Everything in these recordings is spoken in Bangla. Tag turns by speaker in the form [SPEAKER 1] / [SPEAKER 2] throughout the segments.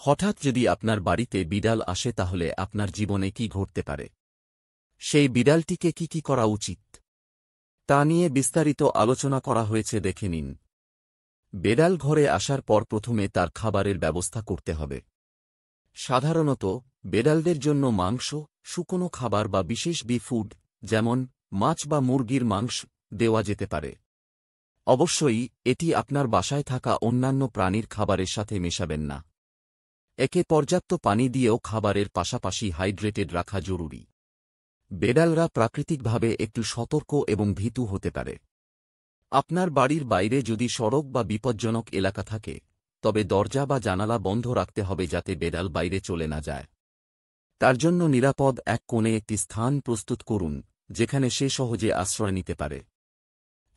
[SPEAKER 1] হঠাৎ যদি আপনার বাড়িতে বিড়াল আসে তাহলে আপনার জীবনে কি ঘটতে পারে? সেই বিড়ালটিকে কি করা উচিত তা নিয়ে বিস্তারিত আলোচনা করা হয়েছে, দেখে নিন। বেড়াল ঘরে আসার পর প্রথমে তার খাবারের ব্যবস্থা করতে হবে। সাধারণত বেড়ালদের জন্য মাংস, শুকনো খাবার বা বিশেষ ফুড যেমন মাছ বা মুরগির মাংস দেওয়া যেতে পারে। অবশ্যই এটি আপনার বাসায় থাকা অন্যান্য প্রাণীর খাবারের সাথে মেশাবেন না। একে পর্যাপ্ত পানি দিয়েও খাবারের পাশাপাশি হাইড্রেটেড রাখা জরুরি। বেড়ালরা প্রাকৃতিকভাবে একটু সতর্ক এবং ভীতু হতে পারে। আপনার বাড়ির বাইরে যদি সড়ক বা বিপজ্জনক এলাকা থাকে, তবে দরজা বা জানালা বন্ধ রাখতে হবে যাতে বেড়াল বাইরে চলে না যায়। তার জন্য নিরাপদ এক কোণে একটি স্থান প্রস্তুত করুন যেখানে সে সহজে আশ্রয় নিতে পারে।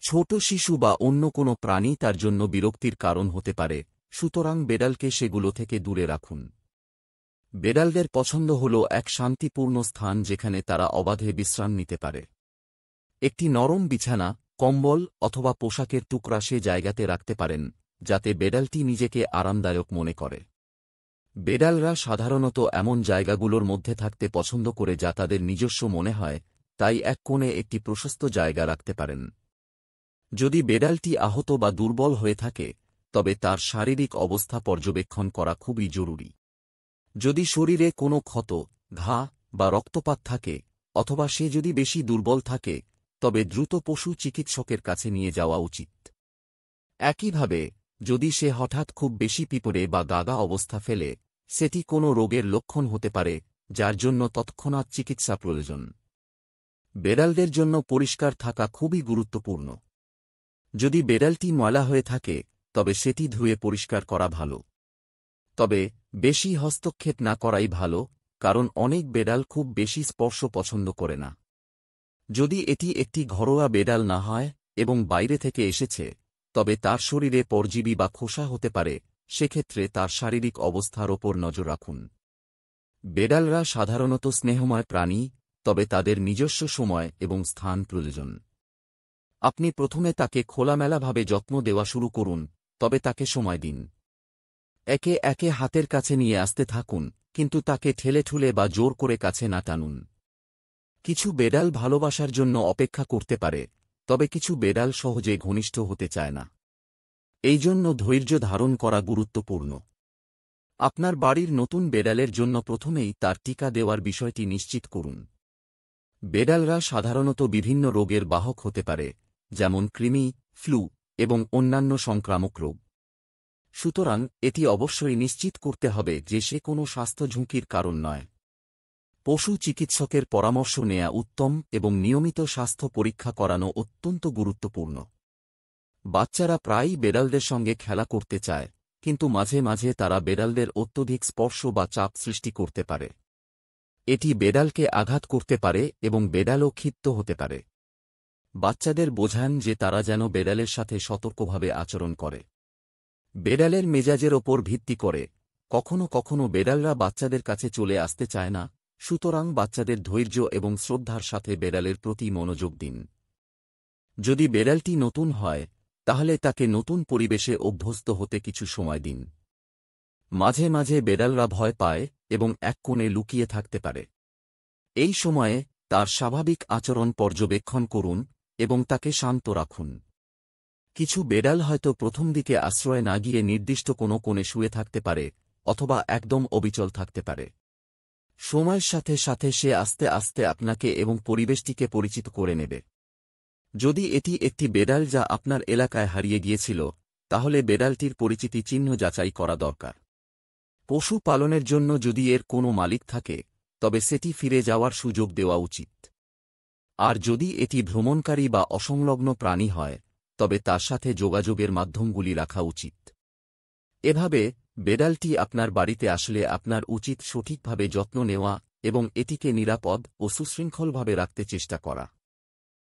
[SPEAKER 1] ছোট শিশু বা অন্য কোনো প্রাণী তার জন্য বিরক্তির কারণ হতে পারে, সুতরাং বেড়ালকে সেগুলো থেকে দূরে রাখুন। বেড়ালদের পছন্দ হল এক শান্তিপূর্ণ স্থান যেখানে তারা অবাধে বিশ্রাম নিতে পারে। একটি নরম বিছানা, কম্বল অথবা পোশাকের টুকরা সে জায়গাতে রাখতে পারেন যাতে বেড়ালটি নিজেকে আরামদায়ক মনে করে। বেড়ালরা সাধারণত এমন জায়গাগুলোর মধ্যে থাকতে পছন্দ করে যা তাদের নিজস্ব মনে হয়, তাই এক কোণে একটি প্রশস্ত জায়গা রাখতে পারেন। যদি বেড়ালটি আহত বা দুর্বল হয়ে থাকে, তবে তার শারীরিক অবস্থা পর্যবেক্ষণ করা খুবই জরুরি। যদি শরীরে কোনো ক্ষত, ঘা বা রক্তপাত থাকে, অথবা সে যদি বেশি দুর্বল থাকে, তবে দ্রুত পশু চিকিৎসকের কাছে নিয়ে যাওয়া উচিত। একইভাবে যদি সে হঠাৎ খুব বেশি পিঁপড়ে বা গাগা অবস্থা ফেলে, সেটি কোনো রোগের লক্ষণ হতে পারে যার জন্য তৎক্ষণাৎ চিকিৎসা প্রয়োজন। বেড়ালদের জন্য পরিষ্কার থাকা খুবই গুরুত্বপূর্ণ। যদি বেড়ালটি ময়লা হয়ে থাকে, তবে সেটি ধুয়ে পরিষ্কার করা ভালো। তবে বেশি হস্তক্ষেপ না করাই ভালো, কারণ অনেক বেড়াল খুব বেশি স্পর্শ পছন্দ করে না। যদি এটি একটি ঘরোয়া বেড়াল না হয় এবং বাইরে থেকে এসেছে, তবে তার শরীরে পরজীবী বা খোসা হতে পারে, সেক্ষেত্রে তার শারীরিক অবস্থার ওপর নজর রাখুন। বেড়ালরা সাধারণত স্নেহময় প্রাণী, তবে তাদের নিজস্ব সময় এবং স্থান প্রয়োজন। আপনি প্রথমে তাকে খোলামেলাভাবে যত্ন দেওয়া শুরু করুন, তবে তাকে সময় দিন। একে একে হাতের কাছে নিয়ে আসতে থাকুন, কিন্তু তাকে ঠেলে বা জোর করে কাছে না টানুন। কিছু বেড়াল ভালোবাসার জন্য অপেক্ষা করতে পারে, তবে কিছু বেড়াল সহজে ঘনিষ্ঠ হতে চায় না। এই জন্য ধৈর্য ধারণ করা গুরুত্বপূর্ণ। আপনার বাড়ির নতুন বেড়ালের জন্য প্রথমেই তার টিকা দেওয়ার বিষয়টি নিশ্চিত করুন। বেড়ালরা সাধারণত বিভিন্ন রোগের বাহক হতে পারে, যেমন কৃমি, ফ্লু এবং অন্যান্য সংক্রামক রোগ। সুতরাং এটি অবশ্যই নিশ্চিত করতে হবে যে সে কোনো স্বাস্থ্য ঝুঁকির কারণ নয়। পশু চিকিৎসকের পরামর্শ নেওয়া উত্তম এবং নিয়মিত স্বাস্থ্য পরীক্ষা করানো অত্যন্ত গুরুত্বপূর্ণ। বাচ্চারা প্রায়ই বেড়ালদের সঙ্গে খেলা করতে চায়, কিন্তু মাঝে মাঝে তারা বেড়ালদের অত্যধিক স্পর্শ বা চাপ সৃষ্টি করতে পারে। এটি বেড়ালকে আঘাত করতে পারে এবং বেড়ালও ক্ষিপ্ত হতে পারে। বাচ্চাদের বোঝান যে তারা যেন বেড়ালের সাথে সতর্কভাবে আচরণ করে। বেড়ালের মেজাজের ওপর ভিত্তি করে কখনো কখনো বেড়ালরা বাচ্চাদের কাছে চলে আসতে চায় না, সুতরাং বাচ্চাদের ধৈর্য এবং শ্রদ্ধার সাথে বেড়ালের প্রতি মনোযোগ দিন। যদি বেড়ালটি নতুন হয়, তাহলে তাকে নতুন পরিবেশে অভ্যস্ত হতে কিছু সময় দিন। মাঝে মাঝে বেড়ালরা ভয় পায় এবং এক কোণে লুকিয়ে থাকতে পারে। এই সময়ে তার স্বাভাবিক আচরণ পর্যবেক্ষণ করুন এবং তাকে শান্ত রাখুন। কিছু বেড়াল হয়তো প্রথম দিকে আশ্রয় না গিয়ে নির্দিষ্ট কোনো কোণে শুয়ে থাকতে পারে, অথবা একদম অবিচল থাকতে পারে। সময়ের সাথে সাথে সে আস্তে আস্তে আপনাকে এবং পরিবেশটিকে পরিচিত করে নেবে। যদি এটি একটি বেড়াল যা আপনার এলাকায় হারিয়ে গিয়েছিল, তাহলে বেড়ালটির পরিচিতি চিহ্ন যাচাই করা দরকার। পশু পালনের জন্য যদি এর কোনো মালিক থাকে, তবে সেটি ফিরে যাওয়ার সুযোগ দেওয়া উচিত। আর যদি এটি ভ্রমণকারী বা অসংলগ্ন প্রাণী হয়, তবে তার সাথে যোগাযোগের মাধ্যমগুলি রাখা উচিত। এভাবে বেড়ালটি আপনার বাড়িতে আসলে আপনার উচিত সঠিকভাবে যত্ন নেওয়া এবং এটিকে নিরাপদ ও সুশৃঙ্খলভাবে রাখতে চেষ্টা করা।